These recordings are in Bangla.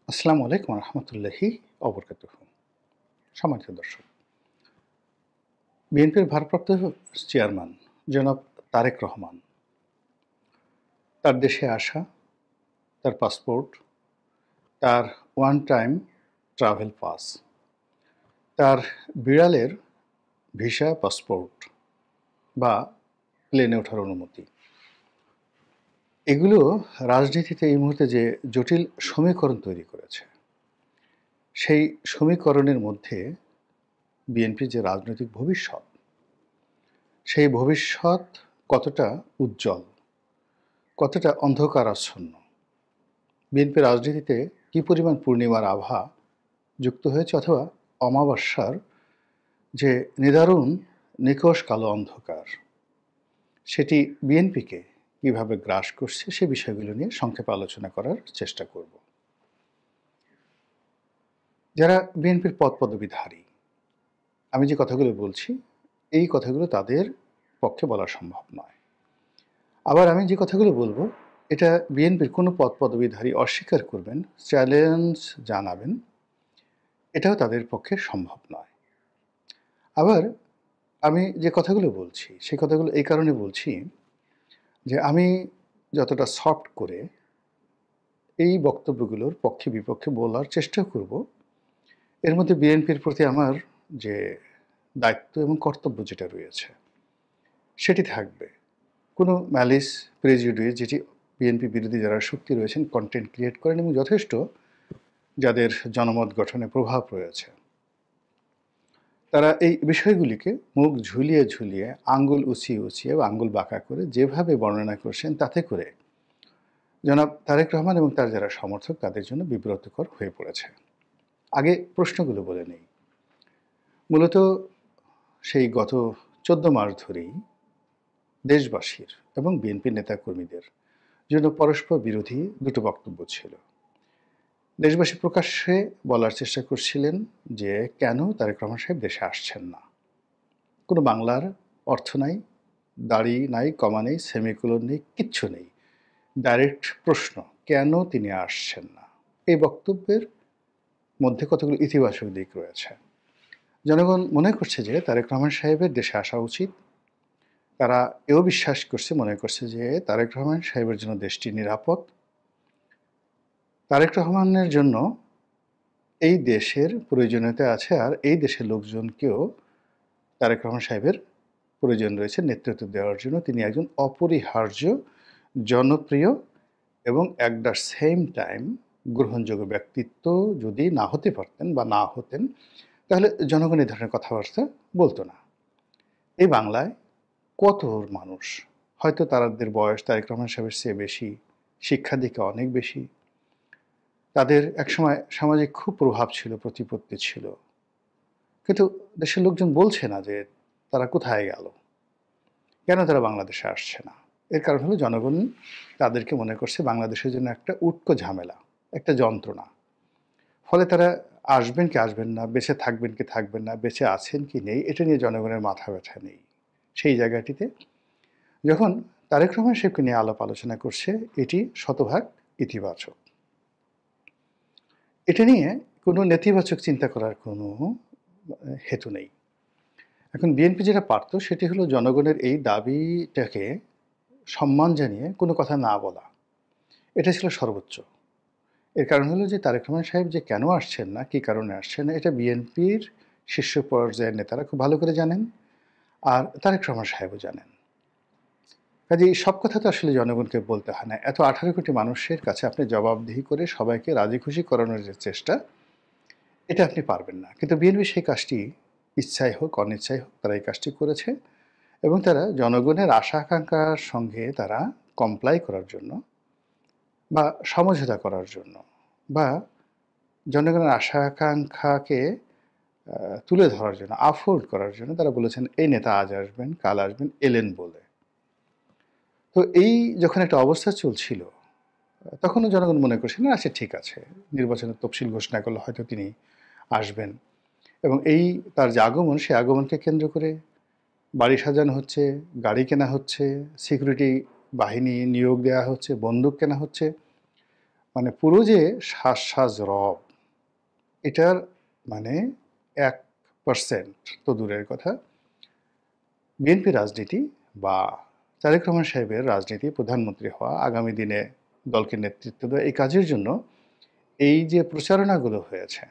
আসসালামু আলাইকুম রহমতুল্লাহি অবরকাতুহ। সম্মানিত দর্শক, বিএনপির ভারপ্রাপ্ত চেয়ারম্যান জনাব তারেক রহমান তার দেশে আসা, তার পাসপোর্ট, তার ওয়ান টাইম ট্রাভেল পাস, তার বিড়ালের ভিসা পাসপোর্ট বা প্লেনে ওঠার অনুমতি, এগুলো রাজনীতিতে এই মুহূর্তে যে জটিল সমীকরণ তৈরি করেছে, সেই সমীকরণের মধ্যে বিএনপির যে রাজনৈতিক ভবিষ্যৎ, সেই ভবিষ্যৎ কতটা উজ্জ্বল, কতটা অন্ধকারাচ্ছন্ন, বিএনপি রাজনীতিতে কী পরিমাণ পূর্ণিমার আভা যুক্ত হয়েছে অথবা অমাবস্যার যে নিদারুণ নিকষ কালো অন্ধকার, সেটি বিএনপিকে কীভাবে গ্রাস করছে সে বিষয়গুলো নিয়ে সংক্ষেপে আলোচনা করার চেষ্টা করব। যারা বিএনপির পদপদবীধারী, আমি যে কথাগুলো বলছি এই কথাগুলো তাদের পক্ষে বলা সম্ভব নয়। আবার আমি যে কথাগুলো বলবো এটা বিএনপির কোনো পদপদবীধারী অস্বীকার করবেন, চ্যালেঞ্জ জানাবেন, এটাও তাদের পক্ষে সম্ভব নয়। আবার আমি যে কথাগুলো বলছি সেই কথাগুলো এই কারণে বলছি যে আমি যতটা সফট করে এই বক্তব্যগুলোর পক্ষে বিপক্ষে বলার চেষ্টা করব, এর মধ্যে বিএনপির প্রতি আমার যে দায়িত্ব এবং কর্তব্য যেটা রয়েছে সেটি থাকবে। কোনো ম্যালিস প্রেজুডিস যেটি বিএনপি বিরোধী যারা শক্তি রয়েছেন কন্টেন্ট ক্রিয়েট করেন এবং যথেষ্ট যাদের জনমত গঠনে প্রভাব রয়েছে, তারা এই বিষয়গুলিকে মুখ ঝুলিয়ে ঝুলিয়ে, আঙ্গুল উঁচিয়ে উঁচিয়ে বা আঙ্গুল বাঁকা করে যেভাবে বর্ণনা করছেন, তাতে করে জনাব তারেক রহমান এবং তার যারা সমর্থক তাদের জন্য বিব্রতকর হয়ে পড়েছে। আগে প্রশ্নগুলো বলে নেই। মূলত সেই গত 14 মাস ধরেই দেশবাসীর এবং বিএনপি নেতাকর্মীদের জন্য পরস্পর বিরোধী দুটো বক্তব্য ছিল। দেশবাসী প্রকাশ্যে বলার চেষ্টা করছিলেন যে কেন তারেক রহমান সাহেব দেশে আসছেন না। কোনো বাংলার অর্থ নাই, দাড়ি নাই, কমা নেই, সেমিকোলন নেই, কিচ্ছু নেই। ডাইরেক্ট প্রশ্ন, কেন তিনি আসছেন না? এই বক্তব্যের মধ্যে কতগুলো ইতিবাচক দিক রয়েছে। জনগণ মনে করছে যে তারেক রহমান সাহেবের দেশে আসা উচিত। তারা এও বিশ্বাস করছে, মনে করছে যে তারেক রহমান সাহেবের জন্য দেশটি নিরাপদ। তারেক রহমানের জন্য এই দেশের প্রয়োজনীয়তা আছে, আর এই দেশের লোকজনকেও তারেক রহমান সাহেবের প্রয়োজন রয়েছে নেতৃত্ব দেওয়ার জন্য। তিনি একজন অপরিহার্য, জনপ্রিয় এবং অ্যাট দ্য সেম টাইম গ্রহণযোগ্য ব্যক্তিত্ব যদি না হতে পারতেন বা না হতেন, তাহলে জনগণ এই ধরনের কথাবার্তা বলতো না। এই বাংলায় কত মানুষ, হয়তো তাদের বয়স তারেক রহমান সাহেবের চেয়ে বেশি, শিক্ষা দিকে অনেক বেশি, তাদের একসময় সামাজিক খুব প্রভাব ছিল, প্রতিপত্তি ছিল, কিন্তু দেশের লোকজন বলছে না যে তারা কোথায় গেল, কেন তারা বাংলাদেশে আসছে না। এর কারণ হলো জনগণ তাদেরকে মনে করছে বাংলাদেশের জন্য একটা উটকো ঝামেলা, একটা যন্ত্রণা। ফলে তারা আসবেন কি আসবেন না, বেঁচে থাকবেন কি থাকবেন না, বেঁচে আছেন কি নেই, এটা নিয়ে জনগণের মাথা ব্যথা নেই। সেই জায়গাটিতে যখন তারেক রহমান সাহেবকে নিয়ে আলাপ আলোচনা করছে, এটি শতভাগ ইতিবাচক। এটা নিয়ে কোনো নেতিবাচক চিন্তা করার কোনো হেতু নেই। এখন বিএনপি যেটা পারত সেটি হলো জনগণের এই দাবিটাকে সম্মান জানিয়ে কোনো কথা না বলা। এটা ছিল সর্বোচ্চ। এর কারণ হলো যে তারেক রহমান সাহেব যে কেন আসছেন না, কী কারণে আসছেন না, এটা বিএনপির শীর্ষ পর্যায়ের নেতারা খুব ভালো করে জানেন, আর তারেক রহমান সাহেবও জানেন। কাজেই সব কথা তো আসলে জনগণকে বলতে হয় না। এত 18 কোটি মানুষের কাছে আপনি জবাবদিহি করে সবাইকে রাজি খুশি করানোর যে চেষ্টা, এটা আপনি পারবেন না। কিন্তু বিএনপি সেই কাজটি ইচ্ছাই হোক অনিচ্ছাই হোক তারা এই কাজটি করেছে, এবং তারা জনগণের আশা আকাঙ্ক্ষার সঙ্গে তারা কমপ্লাই করার জন্য বা সমঝোতা করার জন্য বা জনগণের আশা আকাঙ্ক্ষাকে তুলে ধরার জন্য, আফোর্ড করার জন্য তারা বলেছেন এই নেতা আজ আসবেন, কাল আসবেন, এলেন বলে। তো এই যখন একটা অবস্থা চলছিল, তখনও জনগণ মনে করছে না আচ্ছা ঠিক আছে, নির্বাচনের তফসিল ঘোষণা করলে হয়তো তিনি আসবেন। এবং এই তার যে আগমন, সেই আগমনকে কেন্দ্র করে বাড়ি সাজানো হচ্ছে, গাড়ি কেনা হচ্ছে, সিকিউরিটি বাহিনী নিয়োগ দেওয়া হচ্ছে, বন্দুক কেনা হচ্ছে, মানে পুরো যে সাজ রব, এটার মানে 1% তো দূরের কথা, বিএনপি রাজনীতি বা তারেক রহমান সাহেবের রাজনীতি, প্রধানমন্ত্রী হওয়া, আগামী দিনে দলকে নেতৃত্ব দেওয়া, এই কাজের জন্য এই যে প্রচারণাগুলো হয়েছে,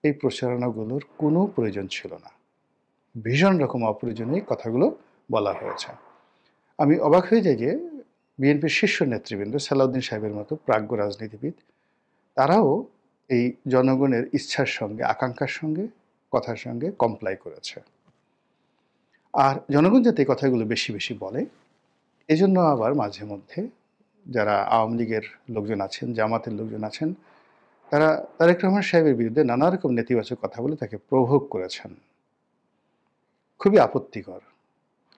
এই প্রচারণাগুলোর কোনো প্রয়োজন ছিল না। ভীষণ রকম অপ্রয়োজনীয় কথাগুলো বলা হয়েছে। আমি অবাক হয়ে যাই যে বিএনপির শীর্ষ নেতৃবৃন্দ সালাউদ্দিন সাহেবের মতো প্রাজ্ঞ রাজনীতিবিদ, তারাও এই জনগণের ইচ্ছার সঙ্গে, আকাঙ্ক্ষার সঙ্গে, কথার সঙ্গে কমপ্লাই করেছে। আর জনগণ যাতে এই কথাগুলো বেশি বেশি বলে, এজন্য আবার মাঝে মধ্যে যারা আওয়ামী লীগের লোকজন আছেন, জামাতের লোকজন আছেন, তারা তারেক রহমান সাহেবের বিরুদ্ধে নানা রকম নেতিবাচক কথা বলে তাকে প্রভোগ করেছেন। খুবই আপত্তিকর।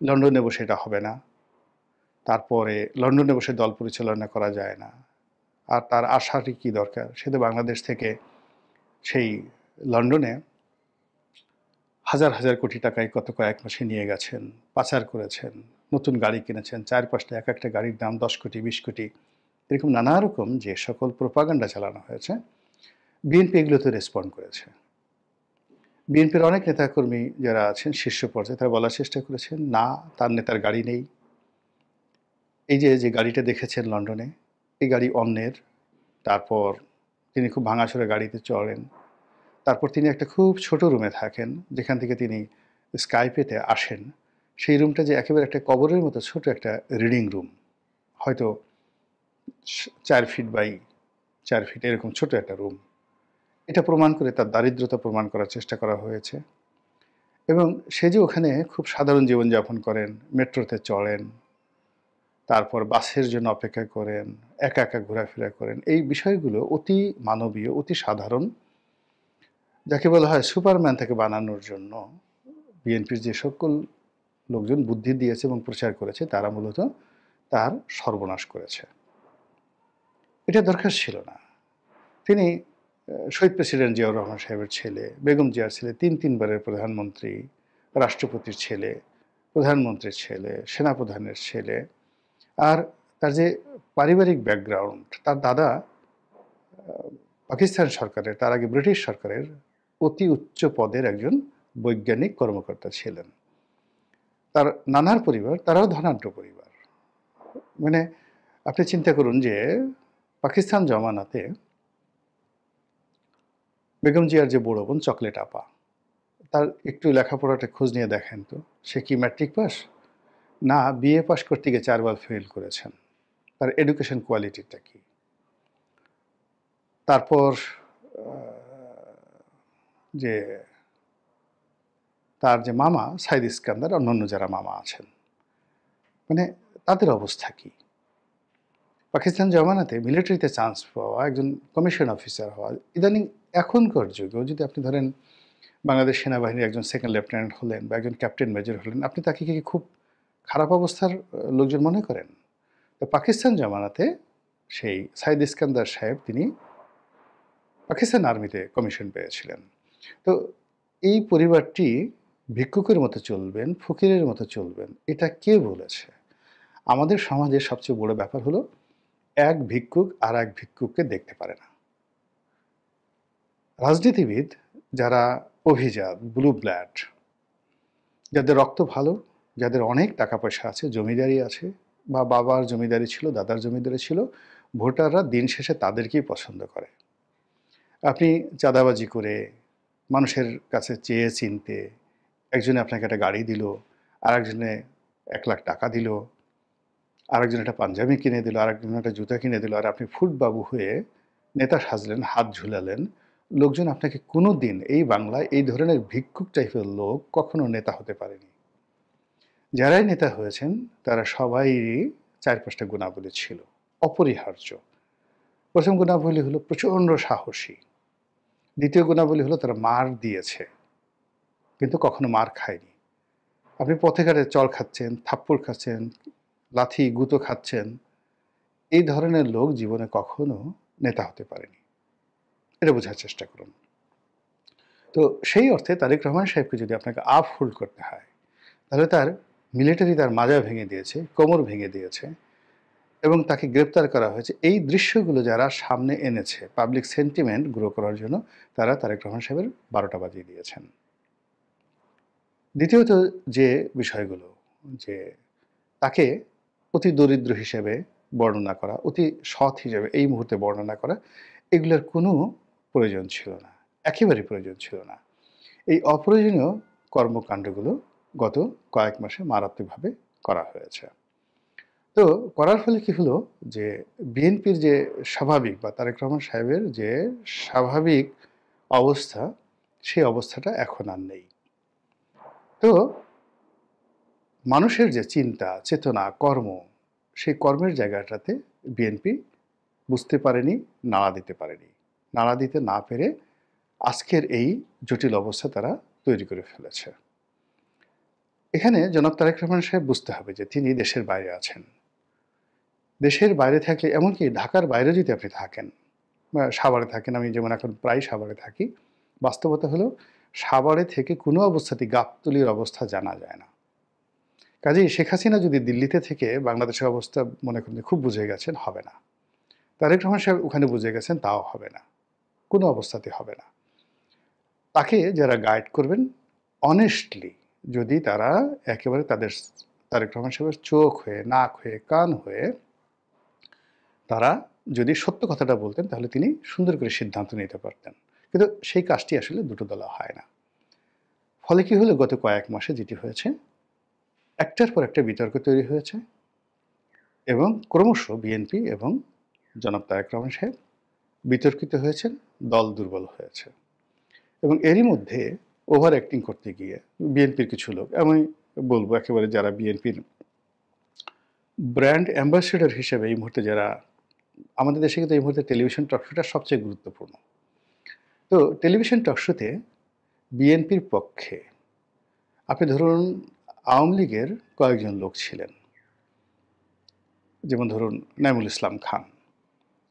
লন্ডনে বসে এটা হবে না, তারপরে লন্ডনে বসে দল পরিচালনা করা যায় না, আর তার আশারই কী দরকার? সে তো বাংলাদেশ থেকে সেই লন্ডনে হাজার হাজার কোটি টাকায় গত কয়েক মাসে নিয়ে গেছেন, পাচার করেছেন, নতুন গাড়ি কিনেছেন, 4-5টা, এক একটা গাড়ির দাম 10 কোটি 20 কোটি, এরকম নানা রকম যে সকল প্রোপাগান্ডা চালানো হয়েছে, বিএনপি এগুলোতে রেসপন্ড করেছে। বিএনপির অনেক নেতাকর্মী যারা আছেন শীর্ষ পর্যায়ে, তারা বলার চেষ্টা করেছেন, না, তার নেতার গাড়ি নেই, এই যে গাড়িটা দেখেছেন লন্ডনে, এই গাড়ি অন্যের। তারপর তিনি খুব ভাঙাচোরা গাড়িতে চড়েন, তারপর তিনি একটা খুব ছোট রুমে থাকেন, যেখান থেকে তিনি স্কাইপেতে আসেন। সেই রুমটা যে একেবারে একটা কবরের মতো ছোট একটা রিডিং রুম, হয়তো 4 ফিট বাই 4 ফিট এরকম ছোট একটা রুম। এটা প্রমাণ করে তার দারিদ্রতা প্রমাণ করার চেষ্টা করা হয়েছে। এবং সে যে ওখানে খুব সাধারণ জীবনযাপন করেন, মেট্রোতে চড়েন, তারপর বাসের জন্য অপেক্ষা করেন, একা একা ঘোরাফেরা করেন, এই বিষয়গুলো অতি মানবীয়, অতি সাধারণ, যাকে বলা হয় সুপারম্যান থেকে বানানোর জন্য বিএনপির যে সকল লোকজন বুদ্ধি দিয়েছে এবং প্রচার করেছে, তারা মূলত তার সর্বনাশ করেছে। এটা দরকার ছিল না। তিনি শহীদ প্রেসিডেন্ট জিয়াউর রহমান সাহেবের ছেলে, বেগম জিয়ার ছেলে, 3 বারের প্রধানমন্ত্রী, রাষ্ট্রপতির ছেলে, প্রধানমন্ত্রীর ছেলে, সেনাপ্রধানের ছেলে। আর তার যে পারিবারিক ব্যাকগ্রাউন্ড, তার দাদা পাকিস্তান সরকারের, তার আগে ব্রিটিশ সরকারের অতি উচ্চ পদের একজন বৈজ্ঞানিক কর্মকর্তা ছিলেন। তার নানার পরিবার, তারাও ধনাঢ্য পরিবার। মানে আপনি চিন্তা করুন যে পাকিস্তান জমানাতে বেগম জিয়ার যে বড় বোন চকলেট আপা, তার একটু লেখাপড়াটা খোঁজ নিয়ে দেখেন তো, সে কি ম্যাট্রিক পাস? না, বিএ পাস করতে গিয়ে 4 বার ফেল করেছেন। তার এডুকেশন কোয়ালিটিটা কি? তারপর যে তার যে মামা সাইদ ইস্কান্দার, অন্যান্য যারা মামা আছেন, মানে তাদের অবস্থা কি? পাকিস্তান জমানাতে মিলিটারিতে চান্স পাওয়া, একজন কমিশন অফিসার হওয়া, ইদানিং এখনকার যুগেও যদি আপনি ধরেন বাংলাদেশ সেনাবাহিনীর একজন সেকেন্ড লেফটেন্যান্ট হলেন বা একজন ক্যাপ্টেন মেজর হলেন, আপনি তাকে কি খুব খারাপ অবস্থার লোকজন মনে করেন? তো পাকিস্তান জমানাতে সেই সাইদ ইস্কান্দার সাহেব, তিনি পাকিস্তান আর্মিতে কমিশন পেয়েছিলেন। তো এই পরিবারটি ভিক্ষুকের মতো চলবেন, ফকিরের মতো চলবেন, এটা কে বলেছে? আমাদের সমাজের সবচেয়ে বড় ব্যাপার হলো, এক ভিক্ষুক আর এক ভিক্ষুককে দেখতে পারে না। রাজনীতিবিদ যারা অভিজাত, ব্লু ব্লাড, যাদের রক্ত ভালো, যাদের অনেক টাকা পয়সা আছে, জমিদারি আছে, বা বাবার জমিদারি ছিল, দাদার জমিদারি ছিল, ভোটাররা দিন শেষে তাদেরকেই পছন্দ করে। আপনি চাঁদাবাজি করে, মানুষের কাছে চেয়ে চিনতে, একজনে আপনাকে একটা গাড়ি দিল, আরেকজনে 1 লাখ টাকা দিল, আরেকজন একটা পাঞ্জাবি কিনে দিল, আরেকজন একটা জুতা কিনে দিল, আর আপনি ফুটবাবু হয়ে নেতা সাজলেন, হাত ঝুলালেন। লোকজন আপনাকে কোনো দিন এই বাংলায় এই ধরনের ভিক্ষুক টাইপের লোক কখনো নেতা হতে পারেনি। যারাই নেতা হয়েছেন তারা সবাইরই 4-5টা গুণাবলী ছিল অপরিহার্য। প্রথম গুণাবলী হলো প্রচণ্ড সাহসী। দ্বিতীয় গুণাবলী হলো তারা মার দিয়েছে, কিন্তু কখনো মার খায়নি। আপনি পথে ঘাটে চল খাচ্ছেন, থাপ্পড় খাচ্ছেন, লাথি গুঁতো খাচ্ছেন, এই ধরনের লোক জীবনে কখনো নেতা হতে পারেনি। এটা বোঝার চেষ্টা করুন। তো সেই অর্থে তারেক রহমান সাহেবকে যদি আপনাকে আপ হোল্ড করতে হয়, তাহলে তার মিলিটারি তার মাজা ভেঙে দিয়েছে, কোমর ভেঙে দিয়েছে, এবং তাকে গ্রেপ্তার করা হয়েছে, এই দৃশ্যগুলো যারা সামনে এনেছে পাবলিক সেন্টিমেন্ট গ্রো করার জন্য, তারা তারেক রহমান সাহেবের ১২টা বাজিয়ে দিয়েছেন। দ্বিতীয়ত যে বিষয়গুলো, যে তাকে অতি দরিদ্র হিসেবে বর্ণনা করা, অতি সৎ হিসেবে এই মুহূর্তে বর্ণনা করা, এগুলোর কোনো প্রয়োজন ছিল না, একেবারেই প্রয়োজন ছিল না। এই অপ্রয়োজনীয় কর্মকাণ্ডগুলো গত কয়েক মাসে মারাত্মকভাবে করা হয়েছে। তো করার ফলে কি হলো, যে বিএনপির যে স্বাভাবিক বা তারেক রহমান সাহেবের যে স্বাভাবিক অবস্থা, সেই অবস্থাটা এখন আর নেই। তো মানুষের যে চিন্তা, চেতনা, কর্ম, সেই কর্মের জায়গাটাতে বিএনপি বুঝতে পারেনি, নাড়া দিতে পারেনি। নাড়া দিতে না পেরে আজকের এই জটিল অবস্থা তারা তৈরি করে ফেলেছে। এখানে জনাব তারেক রহমান সাহেব বুঝতে হবে যে তিনি দেশের বাইরে আছেন। দেশের বাইরে থাকলে, এমনকি ঢাকার বাইরে যদি আপনি থাকেন, বা সাভারে থাকেন, আমি যেমন এখন প্রায় সাভারে থাকি, বাস্তবতা হলো সাভারে থেকে কোনো অবস্থাতেই গাবতলীর অবস্থা জানা যায় না। কাজেই শেখ হাসিনা যদি দিল্লিতে থেকে বাংলাদেশের অবস্থা মনে করেন খুব বুঝে গেছেন, হবে না। তারেক রহমান সাহেব ওখানে বুঝে গেছেন, তাও হবে না, কোনো অবস্থাতে হবে না। তাকে যারা গাইড করবেন, অনেস্টলি যদি তারা একেবারে তাদের তারেক রহমান সাহেবের চোখ হয়ে, নাক হয়ে, কান হয়ে তারা যদি সত্য কথাটা বলতেন, তাহলে তিনি সুন্দর করে সিদ্ধান্ত নিতে পারতেন। কিন্তু সেই কাজটি আসলে দুটো দলা হয় না। ফলে কি হলো, গত কয়েক মাসে যেটি হয়েছে, একটার পর একটা বিতর্ক তৈরি হয়েছে এবং ক্রমশ বিএনপি এবং জনাব তারেক রহমান সাহেব বিতর্কিত হয়েছেন, দল দুর্বল হয়েছে। এবং এরই মধ্যে ওভার অ্যাক্টিং করতে গিয়ে বিএনপির কিছু লোক, আমি বলবো একেবারে যারা বিএনপির ব্র্যান্ড অ্যাম্বাসেডর হিসেবে এই মুহূর্তে যারা, আমাদের দেশে কিন্তু এই মুহূর্তে টেলিভিশন টকশোটা সবচেয়ে গুরুত্বপূর্ণ। তো টেলিভিশন টকশোতে বিএনপির পক্ষে আপনি ধরুন আওয়ামী লীগের কয়েকজন লোক ছিলেন, যেমন ধরুন নাইমুল ইসলাম খান।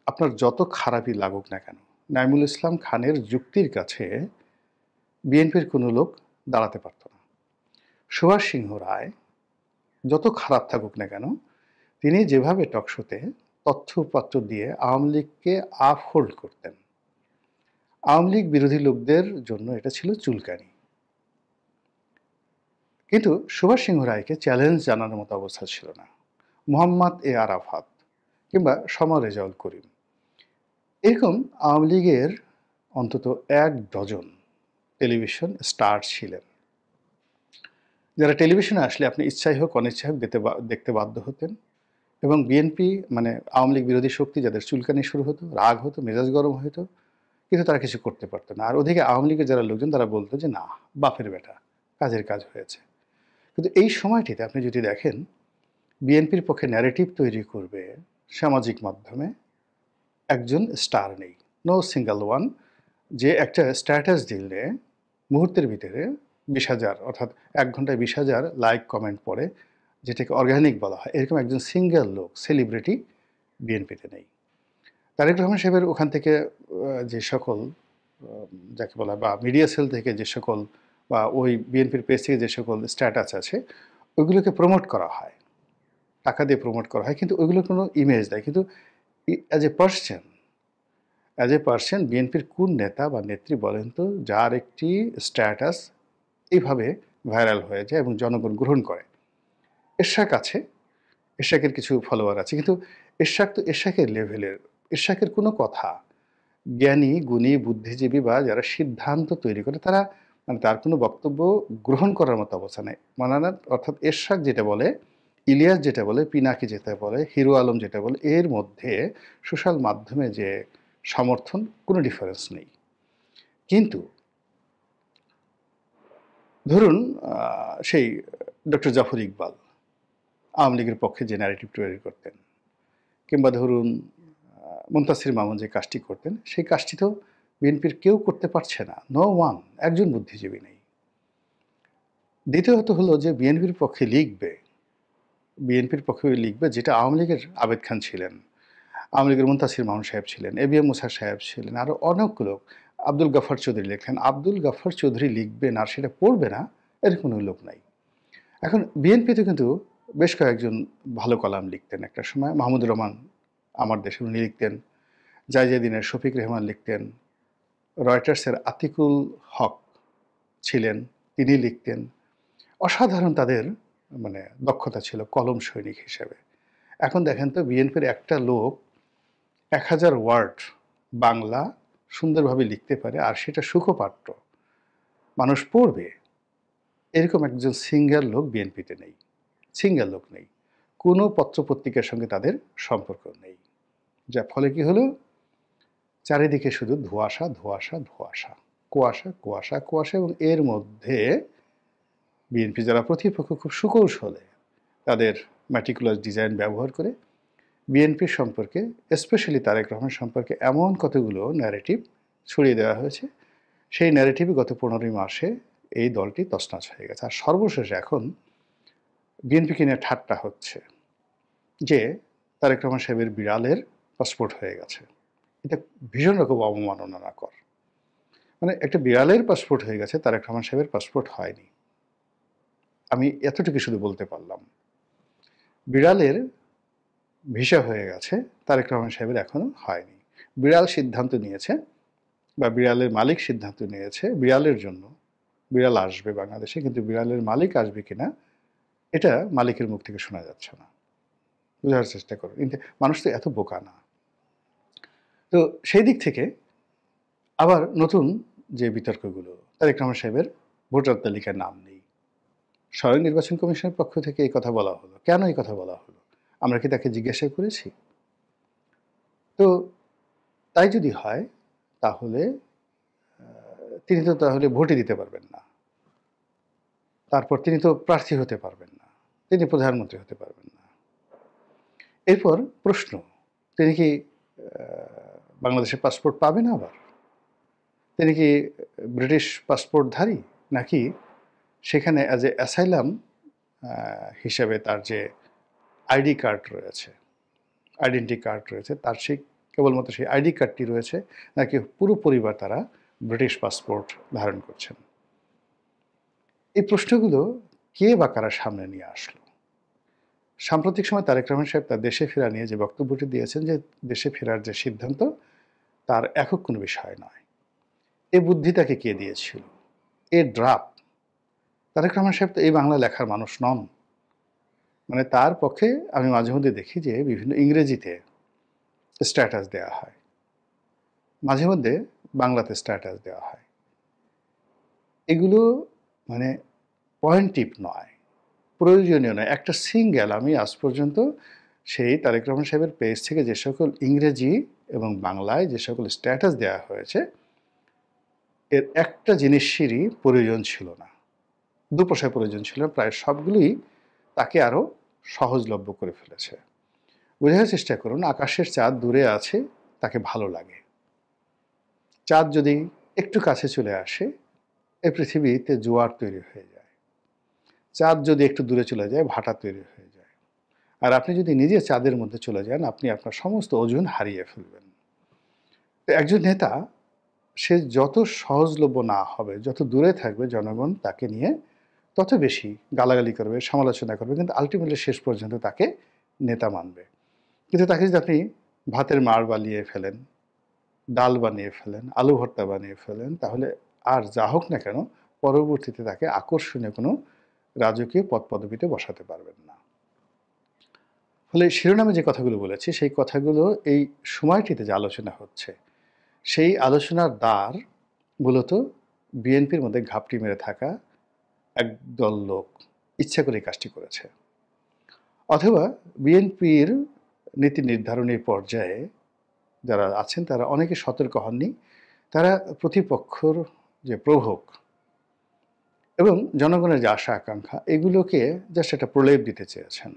আপনার যত খারাপই লাগুক না কেন, নাইমুল ইসলাম খানের যুক্তির কাছে বিএনপির কোনো লোক দাঁড়াতে পারত না। সুভাষ সিংহ রায় যত খারাপ থাকুক না কেন, তিনি যেভাবে টকশোতে তথ্য উপাত্ত দিয়ে আওয়ামী লীগকে আপহোল্ড করতেন, আওয়ামী লীগ বিরোধী লোকদের জন্য এটা ছিল চুলকানি। কিন্তু সুভাষ সিংহ রায়কে চ্যালেঞ্জ জানানোর মতো অবস্থা ছিল না। মোহাম্মদ এ আরাফাত কিংবা সমর রেজাউল করিম, এরকম আওয়ামী লীগের অন্তত ১ ডজন টেলিভিশন স্টার ছিলেন, যারা টেলিভিশনে আসলে আপনি ইচ্ছাই হোক অনিচ্ছাই হোক দেখতে বাধ্য হতেন। এবং বিএনপি মানে আওয়ামী লীগ বিরোধী শক্তি, যাদের চুলকানি শুরু হতো, রাগ হতো, মেজাজ গরম হতো, কিন্তু তারা কিছু করতে পারতো না। আর ওদিকে আওয়ামী লীগের যারা লোকজন, তারা বলতো যে না, বাপের বেটা, কাজের কাজ হয়েছে। কিন্তু এই সময়টিতে আপনি যদি দেখেন, বিএনপির পক্ষে ন্যারেটিভ তৈরি করবে সামাজিক মাধ্যমে একজন স্টার নেই, নো সিঙ্গেল ওয়ান, যে একটা স্ট্যাটাস দিলে মুহূর্তের ভিতরে ২০,০০০, অর্থাৎ ১ ঘন্টায় ২০,০০০ লাইক কমেন্ট পড়ে, যেটাকে অর্গানিক বলা হয়, এরকম একজন সিঙ্গেল লোক, সেলিব্রিটি বিএনপিতে নেই। তারেক রহমান সাহেবের ওখান থেকে যে সকল যাকে বলা, বা মিডিয়া সেল থেকে যে সকল, বা ওই বিএনপির পেজ থেকে যে সকল স্ট্যাটাস আছে, ওইগুলোকে প্রমোট করা হয়, টাকা দিয়ে প্রমোট করা হয়, কিন্তু ওইগুলো কোনো ইমেজ দেয়। কিন্তু অ্যাজ এ পার্সন বিএনপির কোন নেতা বা নেত্রী বলেন তো, যার একটি স্ট্যাটাস এইভাবে ভাইরাল হয়ে যায় এবং জনগণ গ্রহণ করে? এরশাক আছে, এরশাকের কিছু ফলোয়ার আছে, কিন্তু এরশাক তো এরশাকের লেভেলের। এরশাকের কোনো কথা জ্ঞানী, গুণী, বুদ্ধিজীবী বা যারা সিদ্ধান্ত তৈরি করে, তারা মানে তার কোনো বক্তব্য গ্রহণ করার মতো অবস্থা নেই। মানানা, অর্থাৎ এরশাক যেটা বলে, ইলিয়াস যেটা বলে, পিনাকি যেটা বলে, হিরো আলম যেটা বলে, এর মধ্যে সোশ্যাল মাধ্যমে যে সমর্থন, কোনো ডিফারেন্স নেই। কিন্তু ধরুন সেই ডক্টর জাফর ইকবাল আওয়ামী লীগের পক্ষে যে ন্যারেটিভ তৈরি করতেন, কিংবা ধরুন মুনতাসির মামুন যে কাজটি করতেন, সেই কাজটি তো বিএনপির কেউ করতে পারছে না, নো ওয়ান, একজন বুদ্ধিজীবী নেই। দ্বিতীয়ত হলো যে বিএনপির পক্ষে লিখবে যেটা আওয়ামী লীগের আবেদ খান ছিলেন, আওয়ামী লীগের মুনতাসির মামুন সাহেব ছিলেন, এবিএম মুসা সাহেব ছিলেন, আরও অনেক লোক, আব্দুল গাফফার চৌধুরী লেখেন, আব্দুল গাফফার চৌধুরী লিখবেন আর সেটা পড়বে না, এর কোনো লোক নাই। এখন বিএনপিতে কিন্তু বেশ কয়েকজন ভালো কলাম লিখতেন একটা সময়। মাহমুদুর রহমান আমার দেশে উনি লিখতেন, জায়জাদিনের শফিক রেহমান লিখতেন, রয়টার্সের আতিকুল হক ছিলেন, তিনি লিখতেন। অসাধারণ তাদের মানে দক্ষতা ছিল কলম সৈনিক হিসেবে। এখন দেখেন তো বিএনপির একটা লোক ১,০০০ ওয়ার্ড বাংলা সুন্দরভাবে লিখতে পারে আর সেটা সুখপাঠ্য, মানুষ পড়বে, এরকম একজন সিঙ্গেল লোক বিএনপিতে নেই। সিঙ্গেল লোক নেই। কোনো পত্রপত্রিকার সঙ্গে তাদের সম্পর্ক নেই। যার ফলে কি হলো? চারিদিকে শুধু ধোঁয়াশা, ধোঁয়াশা, ধোঁয়াশা, কুয়াশা, কুয়াশা, কুয়াশা, এবং এর মধ্যে বিএনপি যারা প্রতিপক্ষ খুব সুকৌশলে তাদের ম্যাটিকুলাস ডিজাইন ব্যবহার করে বিএনপির সম্পর্কে, স্পেশালি তারেক রহমান সম্পর্কে এমন কতগুলো ন্যারেটিভ ছড়িয়ে দেওয়া হয়েছে, সেই ন্যারেটিভই গত ১৫ মাসে এই দলটি তছনছ হয়ে গেছে। আর সর্বশেষ এখন বিএনপিকে নিয়ে ঠাট্টা হচ্ছে যে তারেক রহমান সাহেবের বিড়ালের পাসপোর্ট হয়ে গেছে। এটা ভীষণ রকম অবমাননাকর। মানে একটা বিড়ালের পাসপোর্ট হয়ে গেছে, তারেক রহমান সাহেবের পাসপোর্ট হয়নি। আমি এতটুকু শুধু বলতে পারলাম। বিড়ালের ভিসা হয়ে গেছে, তারেক রহমান সাহেবের এখনো হয়নি। বিড়াল সিদ্ধান্ত নিয়েছে বা বিড়ালের মালিক সিদ্ধান্ত নিয়েছে বিড়ালের জন্য বিড়াল আসবে বাংলাদেশে, কিন্তু বিড়ালের মালিক আসবে কিনা এটা মালিকের মুখ থেকে শোনা যাচ্ছে না। বোঝার চেষ্টা করুন, কিন্তু মানুষ তো এত বোকা না। তো সেই দিক থেকে আবার নতুন যে বিতর্কগুলো, তারেক রহমান সাহেবের ভোটার তালিকায় নাম নেই, স্বয়ং নির্বাচন কমিশনের পক্ষ থেকে এই কথা বলা হলো। কেন এই কথা বলা হলো? আমরা কি তাকে জিজ্ঞাসা করেছি? তো তাই যদি হয় তাহলে তিনি তো তাহলে ভোটই দিতে পারবেন না, তারপর তিনি তো প্রার্থী হতে পারবেন না, তিনি প্রধানমন্ত্রী হতে পারবেন না। এরপর প্রশ্ন, তিনি কি বাংলাদেশের পাসপোর্ট পাবেন? আবার তিনি কি ব্রিটিশ পাসপোর্টধারী, নাকি সেখানে অ্যাজ এ অ্যাসাইলাম হিসেবে তার যে আইডি কার্ড রয়েছে, আইডেন্টি কার্ড রয়েছে, তার সেই কেবলমাত্র সেই আইডি কার্ডটি রয়েছে, নাকি পুরো পরিবার তারা ব্রিটিশ পাসপোর্ট ধারণ করছেন? এই প্রশ্নগুলো কে বা কারা সামনে নিয়ে আসলো? সাম্প্রতিক সময় তারেক রহমান সাহেব তার দেশে ফেরা নিয়ে যে বক্তব্যটি দিয়েছেন, যে দেশে ফেরার যে সিদ্ধান্ত তার একক কোনো বিষয় নয়, এ বুদ্ধি তাকে কে দিয়েছিল? এ ড্রাফট, তারেক রহমান সাহেব তো এই বাংলা লেখার মানুষ নন। মানে তার পক্ষে আমি মাঝে মধ্যে দেখি যে বিভিন্ন ইংরেজিতে স্ট্যাটাস দেওয়া হয়, মাঝে মধ্যে বাংলাতে স্ট্যাটাস দেওয়া হয়। এগুলো মানে পয়েন্টিভ নয়, প্রয়োজনীয় নয়। একটা সিঙ্গেল, আমি আজ পর্যন্ত সেই তারেক রহমান সাহেবের পেজ থেকে যে সকল ইংরেজি এবং বাংলায় যে সকল স্ট্যাটাস দেওয়া হয়েছে, এর একটা জিনিসেরই প্রয়োজন ছিল না, দুপয়সায় প্রয়োজন ছিল না। প্রায় সবগুলোই তাকে আরও সহজলভ্য করে ফেলেছে। বোঝার চেষ্টা করুন, আকাশের চাঁদ দূরে আছে, তাকে ভালো লাগে। চাঁদ যদি একটু কাছে চলে আসে, এই পৃথিবীতে জোয়ার তৈরি হয়ে যায়। চাঁদ যদি একটু দূরে চলে যায়, ভাটা তৈরি হয়ে যায়। আর আপনি যদি নিজে চাঁদের মধ্যে চলে যান, আপনি আপনার সমস্ত ওজন হারিয়ে ফেলবেন। তো একজন নেতা, সে যত সহজলভ্য না হবে, যত দূরে থাকবে, জনগণ তাকে নিয়ে তত বেশি গালাগালি করবে, সমালোচনা করবে, কিন্তু আলটিমেটলি শেষ পর্যন্ত তাকে নেতা মানবে। কিন্তু তাকে যদি আপনি ভাতের মাড় বানিয়ে ফেলেন, ডাল বানিয়ে ফেলেন, আলু ভর্তা বানিয়ে ফেলেন, তাহলে আর যা হোক না কেন পরবর্তীতে তাকে আকর্ষণীয় কোনো রাজকীয় পদ পদবিতে বসাতে পারবেন না। ফলে শিরোনামে যে কথাগুলো বলেছি, সেই কথাগুলো এই সময়টিতে যে আলোচনা হচ্ছে, সেই আলোচনার দ্বার মূলত বিএনপির মধ্যে ঘাপটি মেরে থাকা একদল লোক ইচ্ছা করে কাজটি করেছে, অথবা বিএনপির নীতি নির্ধারণী পর্যায়ে যারা আছেন তারা অনেকে সতর্ক হননি। তারা প্রতিপক্ষর যে প্রভোগ এবং জনগণের যে আশা আকাঙ্ক্ষা, এগুলোকে জাস্ট একটা প্রলেপ দিতে চেয়েছেন।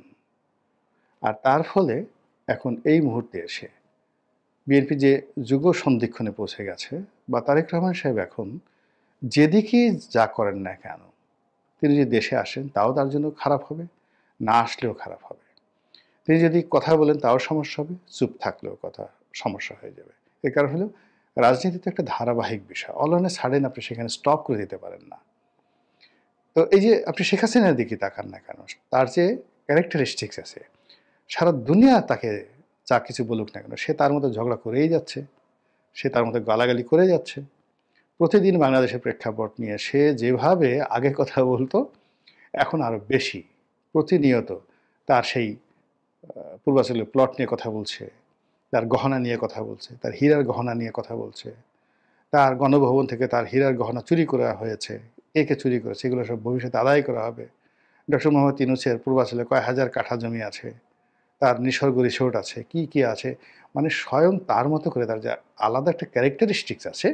আর তার ফলে এখন এই মুহূর্তে এসে বিএনপি যে যুগ সন্ধিক্ষণে পৌঁছে গেছে, বা তারেক রহমান সাহেব এখন যেদিকে যা করেন না কেন, তিনি যদি দেশে আসেন তাও তার জন্য খারাপ হবে, না আসলেও খারাপ হবে। তিনি যদি কথা বলেন তাও সমস্যা হবে, চুপ থাকলেও কথা সমস্যা হয়ে যাবে। এর কারণ হলো রাজনীতি তো একটা ধারাবাহিক বিষয়, অল অন এ সাডেন আপনি সেখানে স্টপ করে দিতে পারেন না। তো এই যে আপনি শেখ হাসিনার দিকে তাকান না কেন, তার যে ক্যারেক্টারিস্টিক্স আছে, সারা দুনিয়া তাকে যা কিছু বলুক না কেন, সে তার মধ্যে ঝগড়া করেই যাচ্ছে, সে তার মধ্যে গালাগালি করে যাচ্ছে। প্রতিদিন বাংলাদেশের প্রেক্ষাপট নিয়ে সে যেভাবে আগে কথা বলতো, এখন আরও বেশি প্রতিনিয়ত তার সেই পূর্বাঞ্চলের প্লট নিয়ে কথা বলছে, তার গহনা নিয়ে কথা বলছে, তার হীরার গহনা নিয়ে কথা বলছে, তার গণভবন থেকে তার হীরার গহনা চুরি করা হয়েছে, একে চুরি করেছে, এগুলো সব ভবিষ্যতে আদায় করা হবে। ডক্টর মোহাম্মদ ইউনূসের পূর্বাঞ্চলে কয় হাজার কাঠা জমি আছে, তার নিসর্গ রিসোর্ট আছে, কি কি আছে, মানে স্বয়ং তার মতো করে তার যে আলাদা একটা ক্যারেক্টারিস্টিক্স আছে,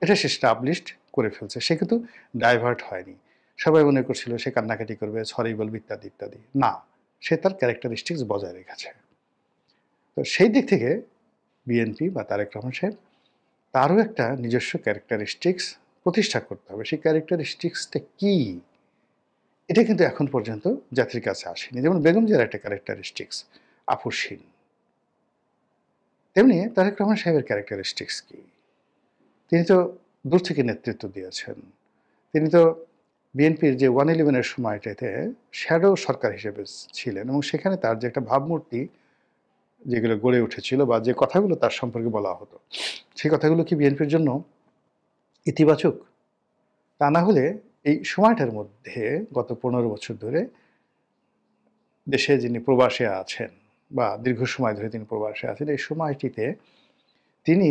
এটা সে স্টাবলিশড করে ফেলছে। সে কিন্তু ডাইভার্ট হয়নি। সবাই মনে করছিল সে কান্নাকাটি করবে, সরি বলবে, ইত্যাদি ইত্যাদি। না, সে তার ক্যারেক্টারিস্টিক্স বজায় রেখেছে। তো সেই দিক থেকে বিএনপি বা তারেক রহমান সাহেব, তারও একটা নিজস্ব ক্যারেক্টারিস্টিক্স প্রতিষ্ঠা করতে হবে। সেই ক্যারেক্টারিস্টিক্সটা কী, এটা কিন্তু এখন পর্যন্ত জাতির কাছে আসেনি। যেমন বেগম জিয়ার একটা ক্যারেক্টারিস্টিক্স আপসহীন, তেমনি তারেক রহমান সাহেবের ক্যারেক্টারিস্টিক্স কী? তিনি তো দূর থেকে নেতৃত্ব দিয়েছেন। তিনি তো বিএনপির যে 111-এর সময়টাতে শ্যাডো সরকার হিসেবে ছিলেন, এবং সেখানে তার যে একটা ভাবমূর্তি যেগুলো গড়ে উঠেছিল বা যে কথাগুলো তার সম্পর্কে বলা হতো, সেই কথাগুলো কি বিএনপির জন্য ইতিবাচক? তা না হলে এই সময়টার মধ্যে গত 15 বছর ধরে দেশে যিনি প্রবাসে আছেন বা দীর্ঘ সময় ধরে তিনি প্রবাসে আছেন, এই সময়টিতে তিনি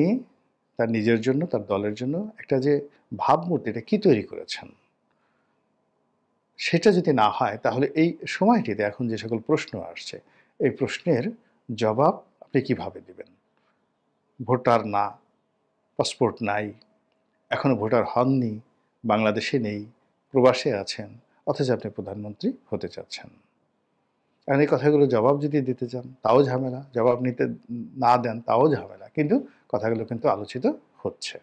তার নিজের জন্য, তার দলের জন্য একটা যে ভাবমূর্তি, এটা কী তৈরি করেছেন? সেটা যদি না হয়, তাহলে এই সময়টিতে এখন যে সকল প্রশ্ন আসছে, এই প্রশ্নের জবাব আপনি কিভাবে দিবেন? ভোটার না, পাসপোর্ট নাই, এখনো ভোটার হননি, বাংলাদেশে নেই, প্রবাসে আছেন, অথচ আপনি প্রধানমন্ত্রী হতে চাচ্ছেন। কারণ এই কথাগুলো জবাব যদি দিতে চান, তাও ঝামেলা, জবাব নিতে না দেন, তাও ঝামেলা, কিন্তু কথাগুলো কিন্তু আলোচিত হচ্ছে।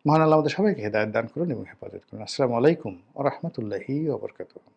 মহান আল্লাহ আমাদের সবাইকে হেদায়েত দান করুন এবং হেফাজত করুন। আসসালামু আলাইকুম ওয়া রাহমাতুল্লাহি ওয়া বারাকাতুহু।